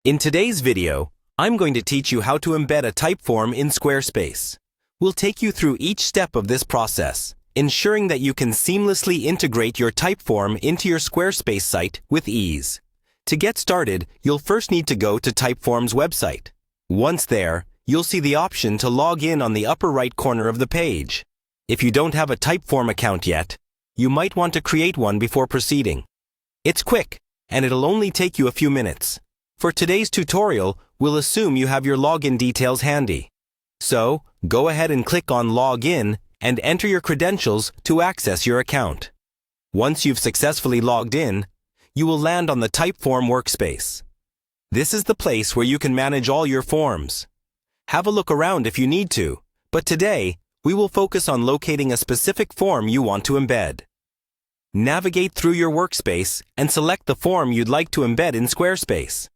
In today's video, I'm going to teach you how to embed a Typeform in Squarespace. We'll take you through each step of this process, ensuring that you can seamlessly integrate your Typeform into your Squarespace site with ease. To get started, you'll first need to go to Typeform's website. Once there, you'll see the option to log in on the upper right corner of the page. If you don't have a Typeform account yet, you might want to create one before proceeding. It's quick, and it'll only take you a few minutes. For today's tutorial, we'll assume you have your login details handy. So, go ahead and click on Login and enter your credentials to access your account. Once you've successfully logged in, you will land on the Typeform workspace. This is the place where you can manage all your forms. Have a look around if you need to, but today, we will focus on locating a specific form you want to embed. Navigate through your workspace and select the form you'd like to embed in Squarespace.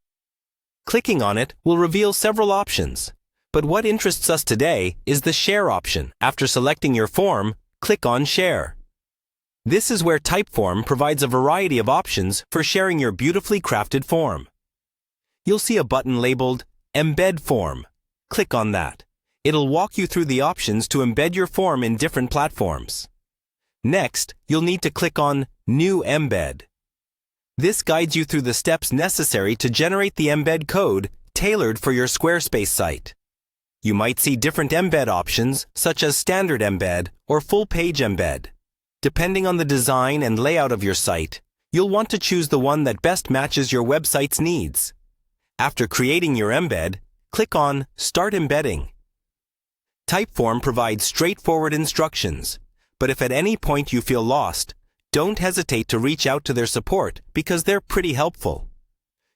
Clicking on it will reveal several options, but what interests us today is the Share option. After selecting your form, click on Share. This is where Typeform provides a variety of options for sharing your beautifully crafted form. You'll see a button labeled Embed Form. Click on that. It'll walk you through the options to embed your form in different platforms. Next, you'll need to click on New Embed. This guides you through the steps necessary to generate the embed code tailored for your Squarespace site. You might see different embed options, such as Standard Embed or Full Page Embed. Depending on the design and layout of your site, you'll want to choose the one that best matches your website's needs. After creating your embed, click on Start Embedding. Typeform provides straightforward instructions, but if at any point you feel lost, don't hesitate to reach out to their support because they're pretty helpful.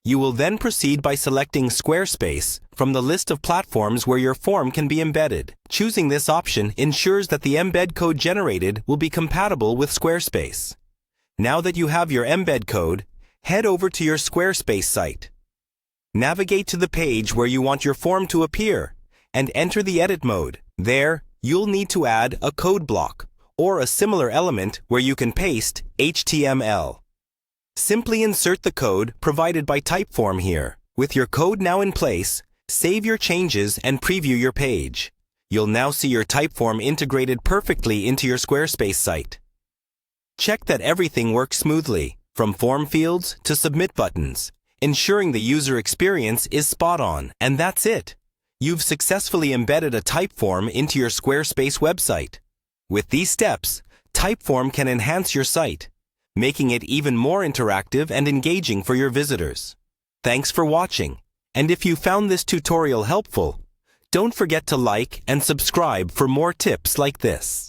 You will then proceed by selecting Squarespace from the list of platforms where your form can be embedded. Choosing this option ensures that the embed code generated will be compatible with Squarespace. Now that you have your embed code, head over to your Squarespace site. Navigate to the page where you want your form to appear and enter the edit mode. There, you'll need to add a code block or a similar element where you can paste HTML. Simply insert the code provided by Typeform here. With your code now in place, save your changes and preview your page. You'll now see your Typeform integrated perfectly into your Squarespace site. Check that everything works smoothly, from form fields to submit buttons, ensuring the user experience is spot on. And that's it. You've successfully embedded a Typeform into your Squarespace website. With these steps, Typeform can enhance your site, making it even more interactive and engaging for your visitors. Thanks for watching, and if you found this tutorial helpful, don't forget to like and subscribe for more tips like this.